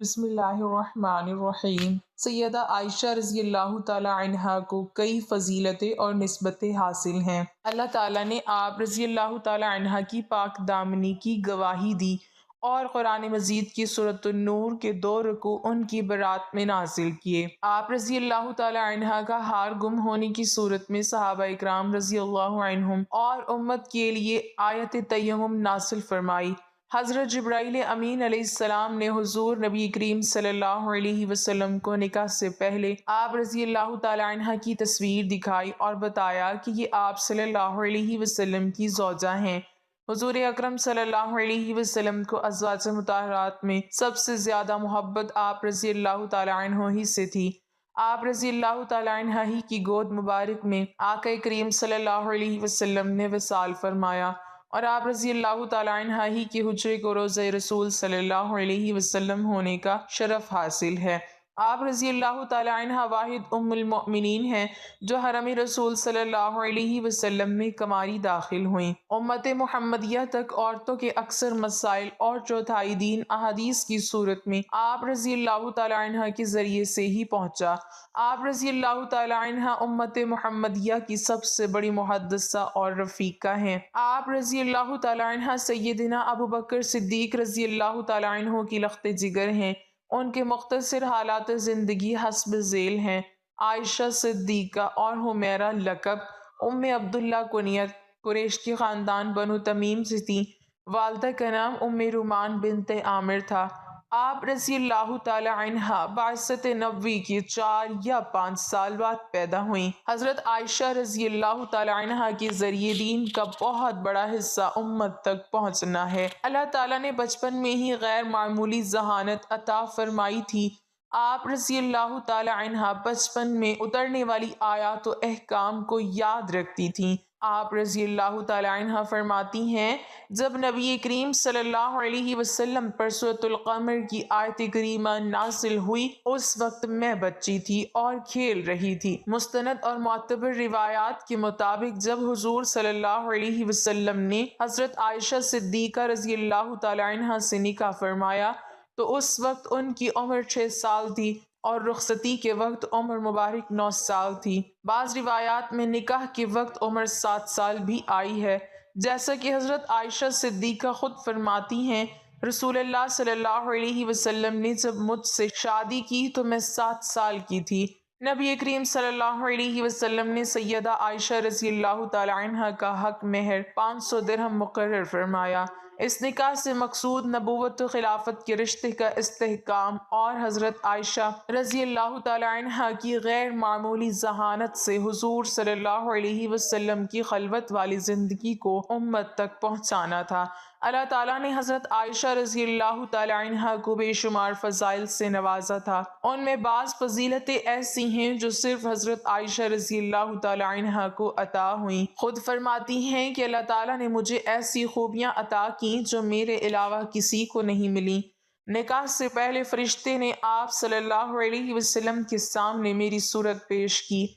بسم اللہ الرحمن الرحیم۔ سیدہ عائشہ رضی اللہ تعالیٰ عنہا کو کئی فضیلتیں اور نسبتیں حاصل ہیں۔ اللہ تعالیٰ نے آپ رضی اللہ تعالیٰ عنہا کی پاک دامنی کی گواہی دی اور قرآن مجید کی سورۃ النور کے 2 رکوع ان کی برات میں نازل کیے۔ آپ رضی اللہ تعالیٰ عنہا کا ہار گم ہونے کی صورت میں صحابہ اکرام رضی اللہ عنہم اور امت کے لیے آیت تیمم نازل فرمائی۔ حضرت جبرائیل امین علیہ السلام نے حضور نبی کریم صلی اللہ علیہ وسلم کو نکاح سے پہلے آپ رضی اللہ تعالی عنہ کی تصویر دکھائی اور بتایا کہ یہ آپ صلی اللہ علیہ وسلم کی زوجہ ہیں۔ حضور اکرم صلی اللہ علیہ وسلم کو ازواج مطہرات میں سب سے زیادہ محبت آپ رضی اللہ تعالی عنہ ہی سے تھی۔ آپ رضی اللہ تعالی عنہ ہی کی گود مبارک میں آقا کریم صلی اللہ علیہ وسلم نے وصال فرمایا اور آپ رضی اللہ تعالی عنہ ہی کے حجرے کو روضہ رسول صلی اللہ علیہ وسلم ہونے کا شرف حاصل ہے۔ آپ رضی اللہ تعالی عنہ واحد ام المؤمنین ہیں جو حرم رسول صلی اللہ علیہ وسلم میں کماری داخل ہوئیں۔ امت محمدیہ تک عورتوں کے اکثر مسائل اور چوتھائی دین احادیث کی صورت میں آپ رضی اللہ تعالی عنہ کے ذریعے سے ہی پہنچا۔ آپ رضی اللہ تعالی عنہ امت محمدیہ کی سب سے بڑی محدثہ اور رفیقہ ہیں۔ آپ رضی اللہ تعالی عنہ سیدنا ابو بکر صدیق رضی اللہ تعالی عنہ کی لخت جگر ہیں۔ ان کے مختصر حالات زندگی حسب ذیل ہیں۔ عائشہ صدیقہ اور حمیرہ لقب، ام عبداللہ کنیت، قریش کے خاندان بنو تمیم سے تھیں۔ والدہ کا نام ام رومان بنت عامر تھا۔ آپ رضی اللہ تعالی عنہ بعثت نبوی کے 4 یا 5 سال بعد پیدا ہوئیں۔ حضرت عائشہ رضی اللہ تعالی عنہ کے ذریعے دین کا بہت بڑا حصہ امت تک پہنچنا ہے۔ اللہ تعالیٰ نے بچپن میں ہی غیر معمولی ذہانت عطا فرمائی تھی۔ آپ رضی اللہ تعالی عنہ بچپن میں اترنے والی آیات و احکام کو یاد رکھتی تھیں۔ آپ رضی اللہ تعالی عنہ فرماتی ہیں جب نبی کریم صلی اللہ علیہ وسلم پر سورۃ القمر کی آیت کریمہ نازل ہوئی اس وقت میں بچی تھی اور کھیل رہی تھی۔ مستند اور معتبر روایات کے مطابق جب حضور صلی اللہ علیہ وسلم نے حضرت عائشہ صدیقہ رضی اللہ تعالی عنہ سے نکاح فرمایا تو اس وقت ان کی عمر 6 سال تھی اور رخصتی کے وقت عمر مبارک 9 سال تھی۔ بعض روایات میں نکاح کے وقت عمر 7 سال بھی آئی ہے، جیسا کہ حضرت عائشہ صدیقہ خود فرماتی ہیں رسول اللہ صلی اللہ علیہ وسلم نے جب مجھ سے شادی کی تو میں 7 سال کی تھی۔ نبی کریم صلی اللہ علیہ وسلم نے سیدہ عائشہ رضی اللہ تعالی عنہ کا حق مہر 500 درہم مقرر فرمایا۔ اس نکاح سے مقصود نبوت و خلافت کے رشتے کا استحکام اور حضرت عائشہ رضی اللہ تعالی عنہ کی غیر معمولی ذہانت سے حضور صلی اللہ علیہ وسلم کی خلوت والی زندگی کو امت تک پہنچانا تھا۔ اللہ تعالیٰ نے حضرت عائشہ رضی اللہ تعالی عنہ کو بے شمار فضائل سے نوازا تھا۔ ان میں بعض فضیلتیں ایسی ہیں جو صرف حضرت عائشہ رضی اللہ تعالی عنہ کو عطا ہوئیں۔ خود فرماتی ہیں کہ اللہ تعالیٰ نے مجھے ایسی خوبیاں عطا کیں جو میرے علاوہ کسی کو نہیں ملیں۔ نکاح سے پہلے فرشتے نے آپ صلی اللہ علیہ وسلم کے سامنے میری صورت پیش کی۔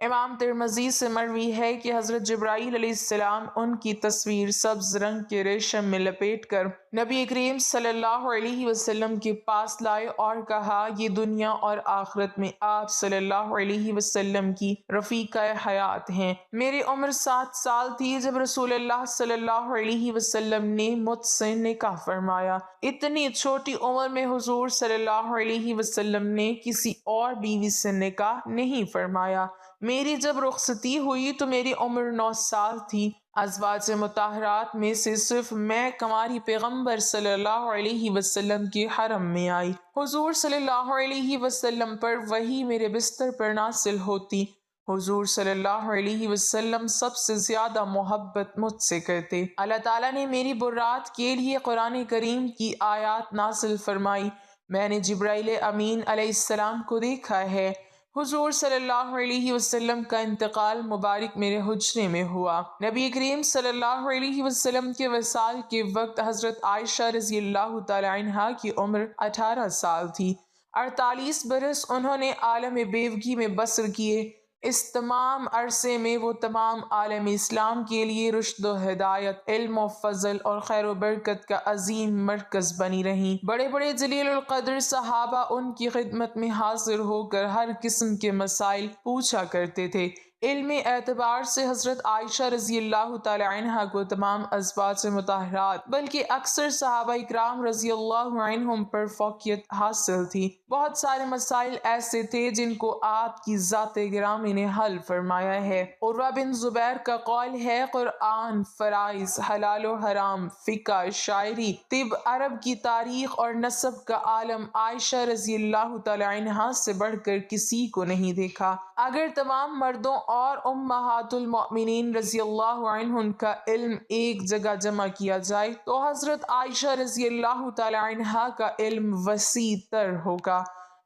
امام ترمذی سے مروی ہے کہ حضرت جبرائیل علیہ السلام ان کی تصویر سبز رنگ کے ریشم میں لپیٹ کر نبی کریم صلی اللہ علیہ وسلم کے پاس لائے اور کہا یہ دنیا اور آخرت میں آپ صلی اللہ علیہ وسلم کی رفیقہ حیات ہیں۔ میری عمر 7 سال تھی جب رسول اللہ صلی اللہ علیہ وسلم نے مجھ سے نکاح فرمایا۔ اتنی چھوٹی عمر میں حضور صلی اللہ علیہ وسلم نے کسی اور بیوی سے نکاح نہیں فرمایا۔ میری جب رخصتی ہوئی تو میری عمر 9 سال تھی۔ ازواج مطہرات میں سے صرف میں کماری پیغمبر صلی اللہ علیہ وسلم کے حرم میں آئی۔ حضور صلی اللہ علیہ وسلم پر وحی میرے بستر پر نازل ہوتی۔ حضور صلی اللہ علیہ وسلم سب سے زیادہ محبت مجھ سے کرتے۔ اللہ تعالیٰ نے میری برات کے لیے قرآن کریم کی آیات نازل فرمائی۔ میں نے جبرائیل امین علیہ السلام کو دیکھا ہے۔ حضور صلی اللہ علیہ وسلم کا انتقال مبارک میرے حجرے میں ہوا۔ نبی کریم صلی اللہ علیہ وسلم کے وصال کے وقت حضرت عائشہ رضی اللہ تعالی عنہ کی عمر 18 سال تھی۔ 48 برس انہوں نے عالم بیوگی میں بسر کیے۔ اس تمام عرصے میں وہ تمام عالم اسلام کے لیے رشد و ہدایت، علم و فضل اور خیر و برکت کا عظیم مرکز بنی رہیں۔ بڑے بڑے جلیل القدر صحابہ ان کی خدمت میں حاضر ہو کر ہر قسم کے مسائل پوچھا کرتے تھے۔ علم اعتبار سے حضرت عائشہ رضی اللہ تعالی عنہ کو تمام ازواج مطہرات بلکہ اکثر صحابہ اکرام رضی اللہ عنہم پر فوقیت حاصل تھی۔ بہت سارے مسائل ایسے تھے جن کو آپ کی ذات گرامی نے حل فرمایا ہے۔ عروہ بن زبیر کا قول ہے، قرآن، فرائض، حلال و حرام، فقہ، شاعری، طب، عرب کی تاریخ اور نسب کا عالم عائشہ رضی اللہ تعالی عنہا سے بڑھ کر کسی کو نہیں دیکھا۔ اگر تمام مردوں اور امہات المؤمنین رضی اللہ عنہن کا علم ایک جگہ جمع کیا جائے تو حضرت عائشہ رضی اللہ تعالی عنہا کا علم وسیع تر ہوگا۔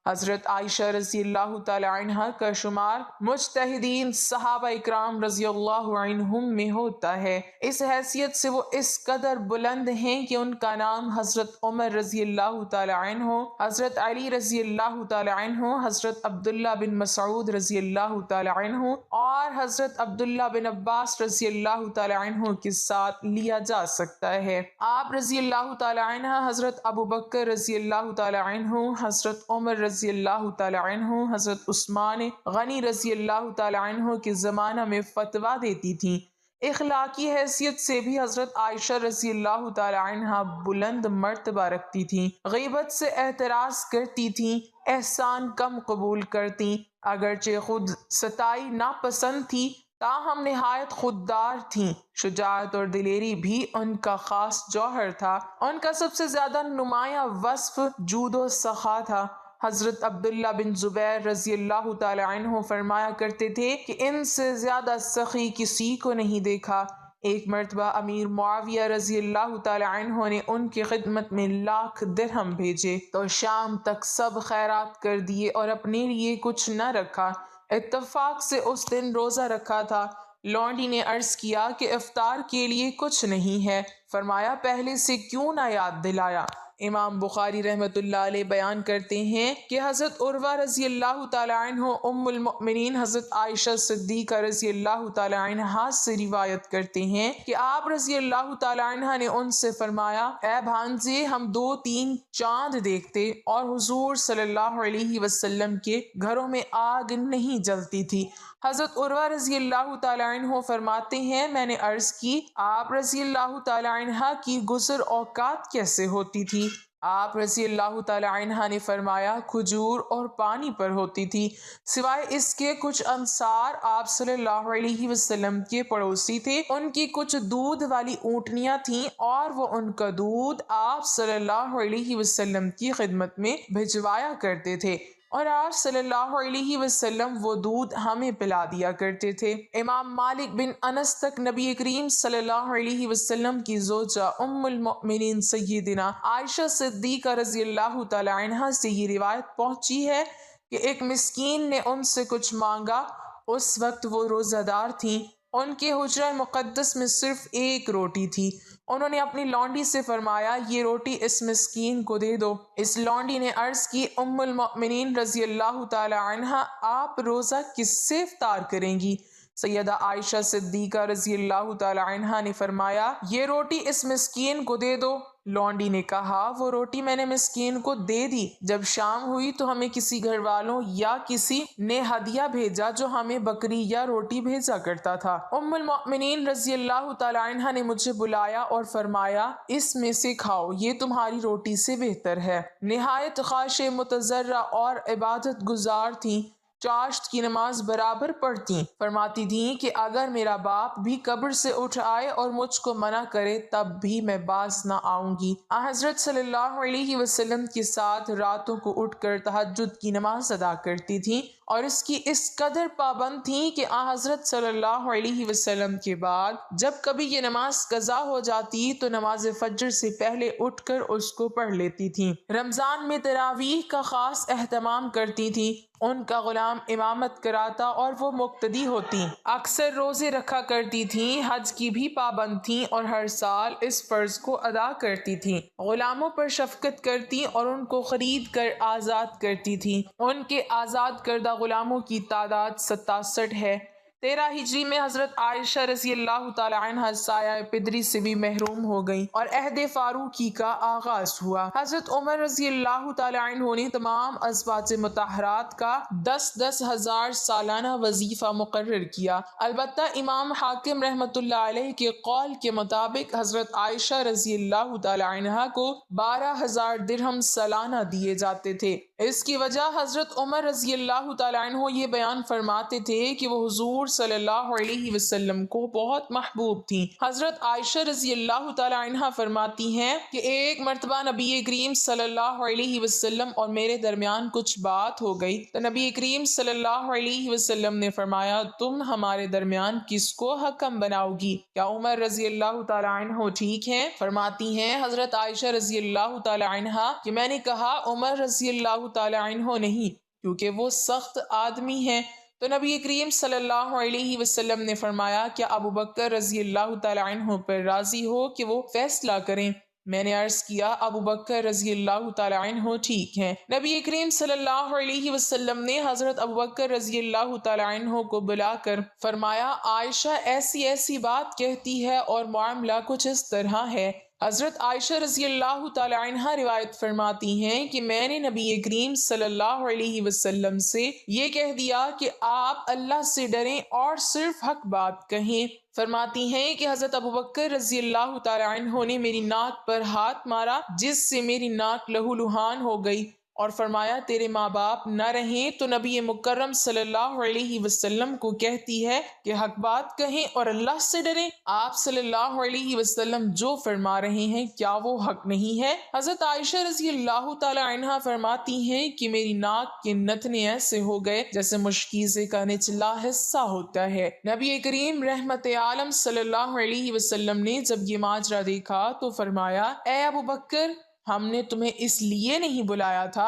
حضرت عائشہ رضی اللہ تعالی عنہا کا شمار مجتہدین صحابہ اکرام رضی اللہ عنہم میں ہوتا ہے۔ اس حیثیت سے وہ اس قدر بلند ہیں کہ ان کا نام حضرت عمر رضی اللہ تعالی عنہ، حضرت علی رضی اللہ تعالی عنہ، حضرت عبداللہ بن مسعود رضی اللہ تعالی عنہ اور حضرت عبداللہ بن عباس رضی اللہ تعالی عنہ کے ساتھ لیا جا سکتا ہے۔ آپ رضی اللہ تعالی عنہ، حضرت ابو بکر رضی اللہ تعالی عنہ، حضرت عمر رضی اللہ تعالی عنہ، حضرت عثمان غنی رضی اللہ تعالی عنہ کے زمانہ میں فتویٰ دیتی تھیں۔ اخلاقی حیثیت سے بھی حضرت عائشہ رضی اللہ تعالی عنہ بلند مرتبہ رکھتی تھیں، غیبت سے اعتراض کرتی تھیں، احسان کم قبول کرتیں، اگرچہ خود ستائی ناپسند تھی تاہم نہایت خوددار تھیں۔ شجاعت اور دلیری بھی ان کا خاص جوہر تھا۔ ان کا سب سے زیادہ نمایاں وصف جود و سخا تھا۔ حضرت عبداللہ بن زبیر رضی اللہ تعالی عنہ فرمایا کرتے تھے کہ ان سے زیادہ سخی کسی کو نہیں دیکھا۔ ایک مرتبہ امیر معاویہ رضی اللہ تعالی عنہ نے ان کی خدمت میں 1,00,000 درہم بھیجے تو شام تک سب خیرات کر دیے اور اپنے لیے کچھ نہ رکھا۔ اتفاق سے اس دن روزہ رکھا تھا۔ لونڈی نے عرض کیا کہ افطار کے لیے کچھ نہیں ہے۔ فرمایا پہلے سے کیوں نہ یاد دلایا؟ امام بخاری رحمۃ اللہ علیہ بیان کرتے ہیں کہ حضرت عروہ رضی اللہ تعالی عنہ ام المؤمنین حضرت عائشہ صدیقہ رضی اللہ تعالی عنہا سے روایت کرتے ہیں کہ آپ رضی اللہ تعالی عنہ نے ان سے فرمایا، اے بھانجے، ہم 2-3 چاند دیکھتے اور حضور صلی اللہ علیہ وسلم کے گھروں میں آگ نہیں جلتی تھی۔ حضرت عروہ رضی اللہ تعالی عنہ فرماتے ہیں، میں نے عرض کی، آپ رضی اللہ تعالی عنہ کی گزر اوقات کیسے ہوتی تھی؟ آپ رضی اللہ تعالی عنہ نے فرمایا، کھجور اور پانی پر ہوتی تھی۔ سوائے اس کے کچھ انصار آپ صلی اللہ علیہ وسلم کے پڑوسی تھے، ان کی کچھ دودھ والی اونٹنیاں تھیں اور وہ ان کا دودھ آپ صلی اللہ علیہ وسلم کی خدمت میں بھجوایا کرتے تھے اور آپ صلی اللہ علیہ وسلم وہ دودھ ہمیں پلا دیا کرتے تھے۔ امام مالک بن انس تک نبی کریم صلی اللہ علیہ وسلم کی زوجہ ام المؤمنین سیدنا عائشہ صدیقہ رضی اللہ تعالی عنہ سے یہ روایت پہنچی ہے کہ ایک مسکین نے ان سے کچھ مانگا۔ اس وقت وہ روزہ دار تھیں۔ ان کے حجرہ مقدس میں صرف ایک روٹی تھی۔ انہوں نے اپنی لونڈی سے فرمایا، یہ روٹی اس مسکین کو دے دو۔ اس لونڈی نے عرض کی، ام المؤمنین رضی اللہ تعالی عنہ، آپ روزہ کس سے افطار کریں گی؟ سیدہ عائشہ صدیقہ رضی اللہ تعالی عنہ نے فرمایا، یہ روٹی اس مسکین کو دے دو۔ لونڈی نے کہا، وہ روٹی میں نے مسکین کو دے دی۔ جب شام ہوئی تو ہمیں کسی گھر والوں یا کسی نے ہدیہ بھیجا جو ہمیں بکری یا روٹی بھیجا کرتا تھا۔ ام المؤمنین رضی اللہ تعالی عنہ نے مجھے بلایا اور فرمایا، اس میں سے کھاؤ، یہ تمہاری روٹی سے بہتر ہے۔ نہایت خاشع متضرع اور عبادت گزار تھیں، چاشت کی نماز برابر پڑھتیں۔ فرماتی تھیں کہ اگر میرا باپ بھی قبر سے اٹھ آئے اور مجھ کو منع کرے تب بھی میں باز نہ آؤں گی۔ حضرت صلی اللہ علیہ وسلم کے ساتھ راتوں کو اٹھ کر تہجد کی نماز ادا کرتی تھیں اور اس کی اس قدر پابند تھیں کہ حضرت صلی اللہ علیہ وسلم کے بعد جب کبھی یہ نماز قضا ہو جاتی تو نماز فجر سے پہلے اٹھ کر اس کو پڑھ لیتی تھیں۔ رمضان میں تراویح کا خاص اہتمام کرتی تھیں۔ ان کا غلام امامت کراتا اور وہ مقتدی ہوتی، اکثر روزے رکھا کرتی تھیں، حج کی بھی پابند تھیں اور ہر سال اس فرض کو ادا کرتی تھیں، غلاموں پر شفقت کرتی اور ان کو خرید کر آزاد کرتی تھیں۔ ان کے آزاد کردہ غلاموں کی تعداد 67 ہے۔ 13 ہجری میں حضرت عائشہ رضی اللہ تعالی عنہ سایہ پدری سے بھی محروم ہو گئیں اور عہد فاروقی کا آغاز ہوا۔ حضرت عمر رضی اللہ تعالی عنہ نے تمام ازواج مطہرات کا 10,000 سالانہ وظیفہ مقرر کیا۔ البتہ امام حاکم رحمۃ اللہ علیہ کے قول کے مطابق حضرت عائشہ رضی اللہ تعالی عنہ کو 12,000 درہم سالانہ دیے جاتے تھے۔ اس کی وجہ حضرت عمر رضی اللہ تعالی عنہ یہ بیان فرماتے تھے کہ وہ حضور صلی اللہ علیہ وسلم کو بہت محبوب تھیں۔ حضرت عائشہ رضی اللہ تعالی عنہ فرماتی ہیں کہ ایک مرتبہ نبی کریم صلی اللہ علیہ وسلم اور میرے درمیان کچھ بات ہو گئی تو نبی کریم صلی اللہ علیہ وسلم نے فرمایا، تم ہمارے درمیان کس کو حکم بناؤ گی؟ کیا عمر رضی اللہ تعالی عنہ ٹھیک ہیں؟ فرماتی ہیں حضرت عائشہ رضی اللہ تعالی عنہ کہ میں نے کہا عمر رضی اللہ تعالی عنہ نہیں، کیونکہ وہ سخت آدمی ہیں۔ تو نبی کریم صلی اللہ علیہ وسلم نے فرمایا، کیا ابو بکر رضی اللہ تعالی عنہ پر راضی ہو کہ وہ فیصلہ کریں؟ میں نے عرض کیا ابو بکر رضی اللہ تعالی عنہ ٹھیک ہیں۔ نبی کریم صلی اللہ علیہ وسلم نے حضرت ابو بکر رضی اللہ تعالی عنہ کو بلا کر فرمایا، عائشہ ایسی ایسی بات کہتی ہے اور معاملہ کچھ اس طرح ہے۔ حضرت عائشہ رضی اللہ تعالی عنہ روایت فرماتی ہیں کہ میں نے نبی کریم صلی اللہ علیہ وسلم سے یہ کہہ دیا کہ آپ اللہ سے ڈریں اور صرف حق بات کہیں۔ فرماتی ہیں کہ حضرت ابو بکر رضی اللہ تعالی عنہ نے میری ناک پر ہاتھ مارا جس سے میری ناک لہو لہان ہو گئی اور فرمایا، تیرے ماں باپ نہ رہیں تو نبی مکرم صلی اللہ علیہ وسلم کو کہتی ہے کہ حق بات کہیں اور اللہ سے ڈریں۔ آپ صلی اللہ علیہ وسلم جو فرما رہے ہیں کیا وہ حق نہیں ہے؟ حضرت عائشہ رضی اللہ تعالی عنہ فرماتی ہیں کہ میری ناک کے نتنے ایسے ہو گئے جیسے مشکیزے کا نچلا حصہ ہوتا ہے۔ نبی کریم رحمت عالم صلی اللہ علیہ وسلم نے جب یہ ماجرا دیکھا تو فرمایا، اے ابو بکر، ہم نے تمہیں اس لیے نہیں بلایا تھا۔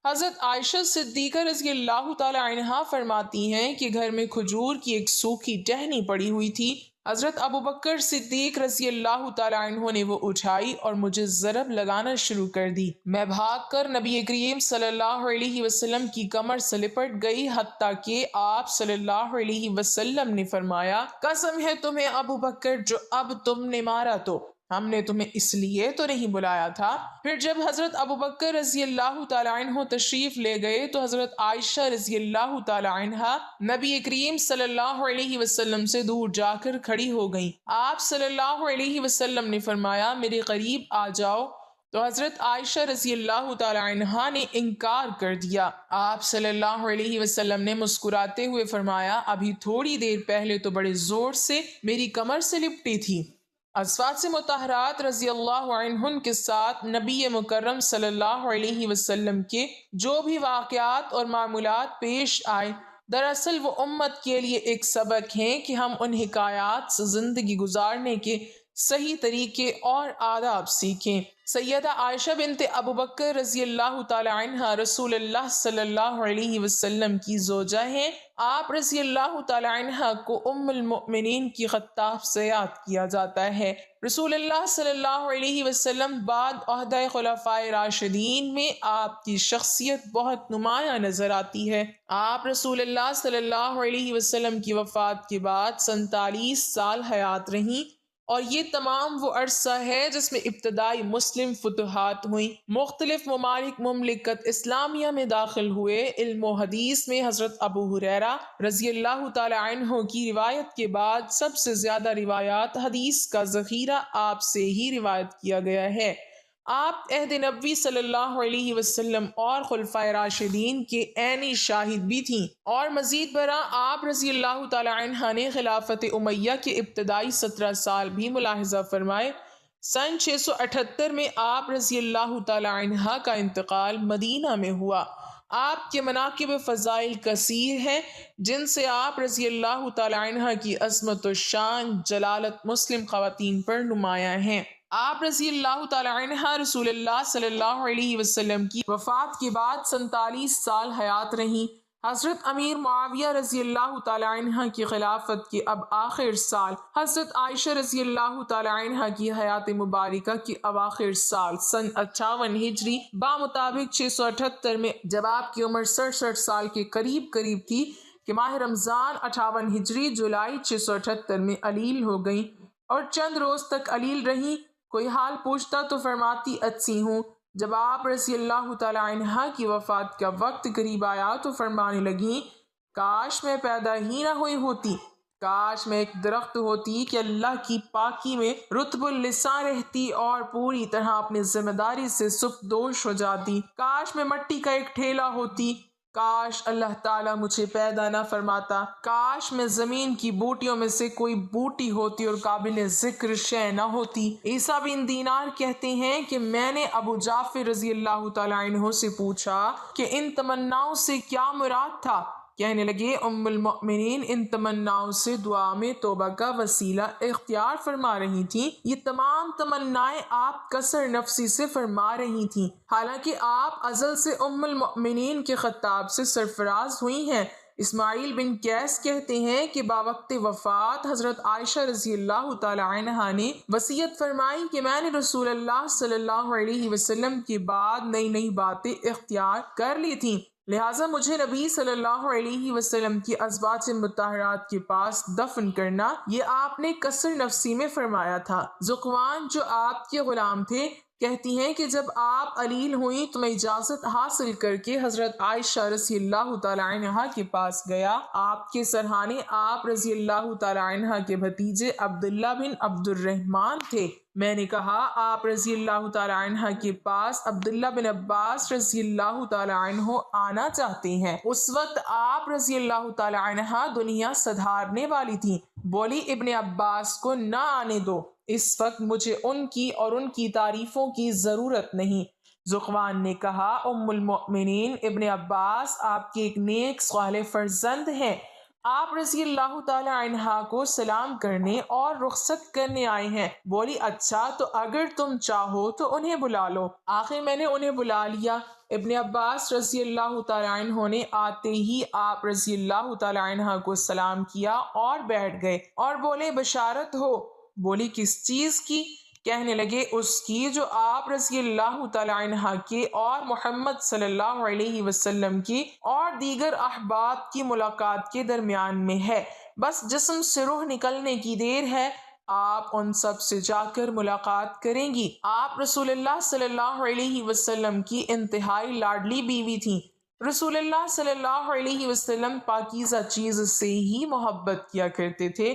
حضرت عائشہ صدیقہ رضی اللہ تعالی عنہا فرماتی ہیں کہ گھر میں کھجور کی ایک سوکھی ٹہنی پڑی ہوئی تھی۔ حضرت ابو بکر صدیق رضی اللہ تعالی عنہ نے وہ اٹھائی اور مجھے ضرب لگانا شروع کر دی۔ میں بھاگ کر نبی کریم صلی اللہ علیہ وسلم کی کمر سے لپٹ گئی، حتیٰ کہ آپ صلی اللہ علیہ وسلم نے فرمایا، قسم ہے تمہیں ابو بکر جو اب تم نے مارا تو ہم نے تمہیں اس لیے تو نہیں بلایا تھا۔ پھر جب حضرت ابو بکر رضی اللہ تعالی عنہ تشریف لے گئے تو حضرت عائشہ رضی اللہ تعالی عنہ نبی کریم صلی اللہ علیہ وسلم سے دور جا کر کھڑی ہو گئیں۔ آپ صلی اللہ علیہ وسلم نے فرمایا، میرے قریب آ جاؤ، تو حضرت عائشہ رضی اللہ تعالی عنہ نے انکار کر دیا۔ آپ صلی اللہ علیہ وسلم نے مسکراتے ہوئے فرمایا، ابھی تھوڑی دیر پہلے تو بڑے زور سے میری کمر سے لپٹی تھی۔ ازواج مطہرات رضی اللہ عنہن کے ساتھ نبی مکرم صلی اللہ علیہ وسلم کے جو بھی واقعات اور معمولات پیش آئے، دراصل وہ امت کے لیے ایک سبق ہیں کہ ہم ان حکایات سے زندگی گزارنے کے صحیح طریقے اور آداب سیکھیں۔ سیدہ عائشہ بنت ابو بکر رضی اللہ تعالی عنہ رسول اللہ صلی اللہ علیہ وسلم کی زوجہ ہیں۔ آپ رضی اللہ تعالی عنہ کو ام المؤمنین کی خطاف سے یاد کیا جاتا ہے۔ رسول اللہ صلی اللہ علیہ وسلم بعد عہدہ خلفائے راشدین میں آپ کی شخصیت بہت نمایاں نظر آتی ہے۔ آپ رسول اللہ صلی اللہ علیہ وسلم کی وفات کے بعد 47 سال حیات رہیں، اور یہ تمام وہ عرصہ ہے جس میں ابتدائی مسلم فتوحات ہوئیں، مختلف ممالک مملکت اسلامیہ میں داخل ہوئے۔ علم و حدیث میں حضرت ابو ہریرہ رضی اللہ تعالی عنہ کی روایت کے بعد سب سے زیادہ روایات حدیث کا ذخیرہ آپ سے ہی روایت کیا گیا ہے۔ آپ عہد نبوی صلی اللہ علیہ وسلم اور خلفائے راشدین کے عینی شاہد بھی تھیں، اور مزید برآں آپ رضی اللہ تعالی عنہ نے خلافت امیہ کے ابتدائی 17 سال بھی ملاحظہ فرمائے۔ سن 678 میں آپ رضی اللہ تعالی عنہ کا انتقال مدینہ میں ہوا۔ آپ کے مناقب فضائل کثیر ہیں جن سے آپ رضی اللہ تعالی عنہ کی عظمت و شان جلالت مسلم خواتین پر نمایاں ہیں۔ آپ رضی اللہ تعالی عنہ رسول اللہ صلی اللہ علیہ وسلم کی وفات کے بعد 47 سال حیات رہیں۔ حضرت امیر معاویہ رضی اللہ تعالی عنہ کی خلافت کے اب آخر سال، حضرت عائشہ رضی اللہ تعالی عنہ کی حیات مبارکہ کے اواخر سال سن 58 ہجری بامطابق 678 میں، جب آپ کی عمر 67 سال کے قریب تھی کہ ماہ رمضان 58 ہجری جولائی 678 میں علیل ہو گئیں اور چند روز تک علیل رہیں۔ کوئی حال پوچھتا تو فرماتی اچھی ہوں۔ جب آپ رضی اللہ تعالی عنہ کی وفات کا وقت قریب آیا تو فرمانے لگیں، کاش میں پیدا ہی نہ ہوئی ہوتی، کاش میں ایک درخت ہوتی کہ اللہ کی پاکی میں رطب اللسان رہتی اور پوری طرح اپنی ذمہ داری سے سبکدوش ہو جاتی، کاش میں مٹی کا ایک ٹھیلا ہوتی، کاش اللہ تعالیٰ مجھے پیدا نہ فرماتا، کاش میں زمین کی بوٹیوں میں سے کوئی بوٹی ہوتی اور قابل ذکر شے نہ ہوتی۔ عیسیٰ بن دینار کہتے ہیں کہ میں نے ابو جعفر رضی اللہ تعالیٰ عنہ سے پوچھا کہ ان تمناؤں سے کیا مراد تھا؟ کہنے لگے، ام المؤمنین ان تمناؤں سے دعا میں توبہ کا وسیلہ اختیار فرما رہی تھیں۔ یہ تمام تمنائیں آپ کثر نفسی سے فرما رہی تھیں، حالانکہ آپ ازل سے ام المؤمنین کے خطاب سے سرفراز ہوئی ہیں۔ اسماعیل بن قیس کہتے ہیں کہ باوقت وفات حضرت عائشہ رضی اللہ تعالی عنہا نے وصیت فرمائی کہ میں نے رسول اللہ صلی اللہ علیہ وسلم کے بعد نئی نئی باتیں اختیار کر لی تھیں، لہٰذا مجھے نبی صلی اللہ علیہ وسلم کی ازواج مطہرات کے پاس دفن کرنا یہ آپ نے کثر نفسی میں فرمایا تھا۔ ذقوان جو آپ کے غلام تھے کہتی ہیں کہ جب آپ علیل ہوئیں تو میں اجازت حاصل کر کے حضرت عائشہ رضی اللہ تعالی عنہا کے پاس گیا۔ آپ کے سرہانے آپ رضی اللہ تعالی عنہا کے بھتیجے عبداللہ بن عبد الرحمن تھے۔ میں نے کہا آپ رضی اللہ تعالی عنہ کے پاس عبداللہ بن عباس رضی اللہ تعالی عنہ آنا چاہتے ہیں۔ اس وقت آپ رضی اللہ تعالی عنہ دنیا سدھارنے والی تھی۔ بولی ابن عباس کو نہ آنے دو، اس وقت مجھے ان کی اور ان کی تعریفوں کی ضرورت نہیں۔ ذقوان نے کہا، ام المؤمنین ابن عباس آپ کے ایک نیک صالح فرزند ہیں، آپ رضی اللہ تعالی عنہ کو سلام کرنے اور رخصت کرنے آئے ہیں۔ بولی اچھا تو اگر تم چاہو تو انہیں بلا لو۔ آخر میں نے انہیں بلا لیا۔ ابن عباس رضی اللہ تعالی عنہ نے آتے ہی آپ رضی اللہ تعالی عنہ کو سلام کیا اور بیٹھ گئے اور بولے بشارت ہو۔ بولی کس چیز کی؟ کہنے لگے اس کی جو آپ رضی اللہ تعالی عنہ کے اور محمد صلی اللہ علیہ وسلم کی اور دیگر احباب کی ملاقات کے درمیان میں ہے، بس جسم سے روح نکلنے کی دیر ہے، آپ ان سب سے جا کر ملاقات کریں گی۔ آپ رسول اللہ صلی اللہ علیہ وسلم کی انتہائی لاڈلی بیوی تھیں۔ رسول اللہ صلی اللہ علیہ وسلم پاکیزہ چیز سے ہی محبت کیا کرتے تھے،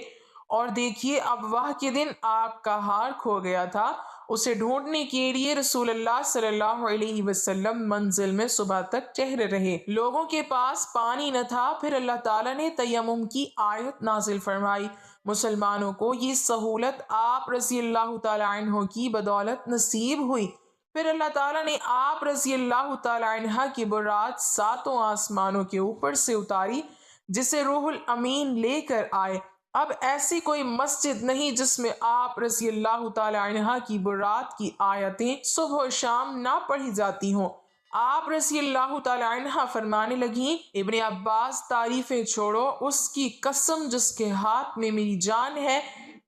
اور دیکھیے اب واہ کے دن آپ کا ہار کھو گیا تھا، اسے ڈھونڈنے کے لیے رسول اللہ صلی اللہ علیہ وسلم منزل میں صبح تک ٹھہرے رہے، لوگوں کے پاس پانی نہ تھا، پھر اللہ تعالیٰ نے تیمم کی آیت نازل فرمائی، مسلمانوں کو یہ سہولت آپ رضی اللہ تعالی عنہ کی بدولت نصیب ہوئی، پھر اللہ تعالیٰ نے آپ رضی اللہ تعالی عنہ کی برات 7 آسمانوں کے اوپر سے اتاری جسے روح الامین لے کر آئے۔ اب ایسی کوئی مسجد نہیں جس میں آپ رضی اللہ تعالی عنہ کی برات کی آیتیں صبح و شام نہ پڑھی جاتی ہوں۔ آپ رضی اللہ تعالی عنہ فرمانے لگیں، ابن عباس تعریفیں چھوڑو، اس کی قسم جس کے ہاتھ میں میری جان ہے،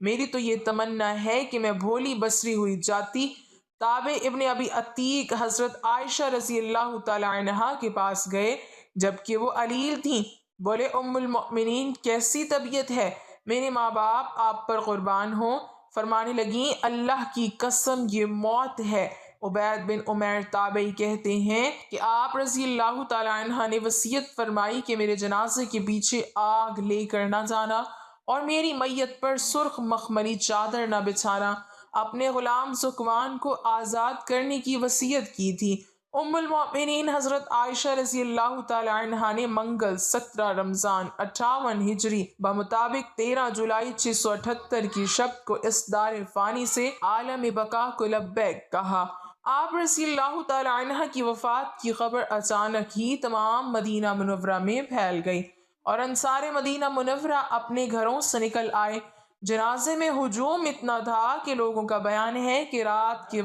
میری تو یہ تمنا ہے کہ میں بھولی بصری ہوئی جاتی۔ تابع ابن ابی عتیق حضرت عائشہ رضی اللہ تعالی عنہ کے پاس گئے جبکہ وہ علیل تھیں۔ بولے ام المؤمنین کیسی طبیعت ہے؟ میرے ماں باپ آپ پر قربان ہوں۔ فرمانے لگیں، اللہ کی قسم یہ موت ہے۔ عبید بن عمیر تابعی کہتے ہیں کہ آپ رضی اللہ تعالی عنہ نے وصیت فرمائی کہ میرے جنازے کے پیچھے آگ لے کر نہ جانا اور میری میت پر سرخ مخملی چادر نہ بچھانا۔ اپنے غلام ذقوان کو آزاد کرنے کی وصیت کی تھی۔ ام المؤمنین حضرت عائشہ رضی اللہ تعالی عنہ نے منگل 17 رمضان 58 ہجری بمطابق 13 جولائی 678 کی شب کو اس دار فانی سے عالم بقا کو لبیک کہا۔ آپ رضی اللہ تعالی عنہ کی وفات کی خبر اچانک ہی تمام مدینہ منورہ میں پھیل گئی اور انصار مدینہ منورہ اپنے گھروں سے نکل آئے۔ جنازے میں ہجوم اتنا تھا کہ لوگوں کا بیان ہے کہ رات کے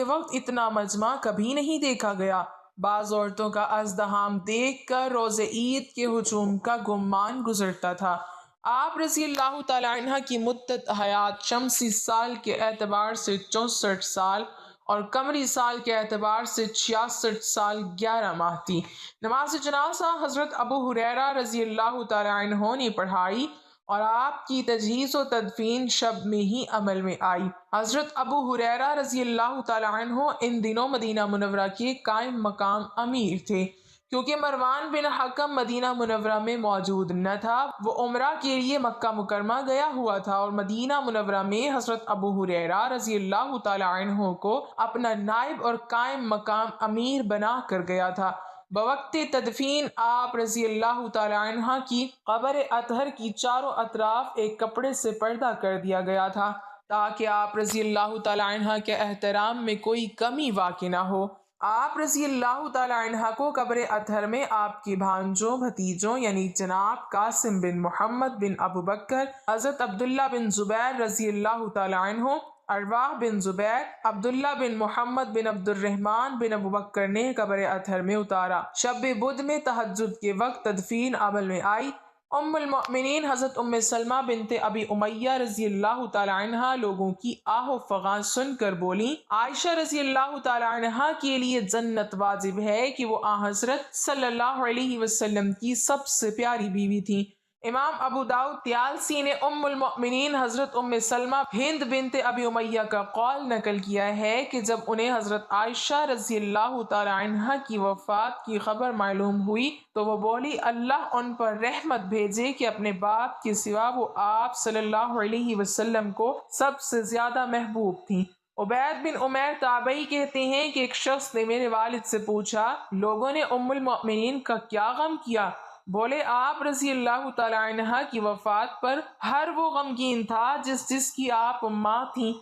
وقت اتنا مجمع کبھی نہیں دیکھا گیا۔ بعض عورتوں کا ازدحام دیکھ کر روز عید کے ہجوم کا گمان گزرتا تھا۔ آپ رضی اللہ تعالیٰ عنہ کی مدت حیات شمسی سال کے اعتبار سے 64 سال اور قمری سال کے اعتبار سے 66 سال 11 ماہ تھی۔ نماز جنازہ حضرت ابو ہریرہ رضی اللہ تعالیٰ عنہ نے پڑھائی اور آپ کی تجہیز و تدفین شب میں ہی عمل میں آئی۔ حضرت ابو ہریرہ رضی اللہ تعالیٰ عنہ ان دنوں مدینہ منورہ کے قائم مقام امیر تھے۔ کیونکہ مروان بن حکم مدینہ منورہ میں موجود نہ تھا، وہ عمرہ کے لیے مکہ مکرمہ گیا ہوا تھا اور مدینہ منورہ میں حضرت ابو ہریرہ رضی اللہ تعالیٰ عنہ کو اپنا نائب اور قائم مقام امیر بنا کر گیا تھا۔ بوقت تدفین آپ رضی اللہ تعالیٰ عنہ کی قبر اطہر کی چاروں اطراف ایک کپڑے سے پردہ کر دیا گیا تھا تاکہ آپ رضی اللہ تعالیٰ عنہ کے احترام میں کوئی کمی واقع نہ ہو۔ آپ رضی اللہ تعالیٰ عنہ کو قبر اطہر میں آپ کی بھانجوں بھتیجوں یعنی جناب قاسم بن محمد بن ابو بکر، حضرت عبداللہ بن زبیر رضی اللہ تعالیٰ عنہ، ارواح بن زبیر، عبداللہ بن محمد بن عبد الرحمن بن ابو بکر نے قبر اطہر میں اتارا۔ شب بدھ میں تہجد کے وقت تدفین عمل میں آئی۔ ام المؤمنین حضرت ام سلمہ بنت ابی امیہ رضی اللہ تعالی عنہا لوگوں کی آہ و فغان سن کر بولیں، عائشہ رضی اللہ تعالی عنہا کے لیے جنت واجب ہے کہ وہ حضرت صلی اللہ علیہ وسلم کی سب سے پیاری بیوی تھی۔ امام ابو داؤد طیالسی نے ام المؤمنین حضرت ام سلمہ ہند بنت ابی امیہ کا قول نقل کیا ہے کہ جب انہیں حضرت عائشہ رضی اللہ تعالی عنہا کی وفات کی خبر معلوم ہوئی تو وہ بولی، اللہ ان پر رحمت بھیجے کہ اپنے باپ کے سوا وہ آپ صلی اللہ علیہ وسلم کو سب سے زیادہ محبوب تھیں۔ عبید بن عمیر تابعی کہتے ہیں کہ ایک شخص نے میرے والد سے پوچھا، لوگوں نے ام المؤمنین کا کیا غم کیا؟ بولے، آپ رضی اللہ تعالی عنہ کی وفات پر ہر وہ غمگین تھا جس کی آپ ماں تھیں۔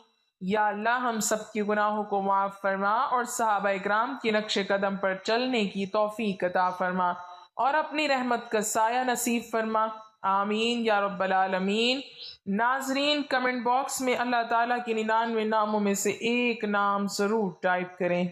یا اللہ ہم سب کے گناہوں کو معاف فرما اور صحابہ اکرام کے نقش قدم پر چلنے کی توفیق عطا فرما اور اپنی رحمت کا سایہ نصیب فرما، آمین یا رب العالمین۔ ناظرین، کمنٹ باکس میں اللہ تعالیٰ کے 99 ناموں میں سے ایک نام ضرور ٹائپ کریں۔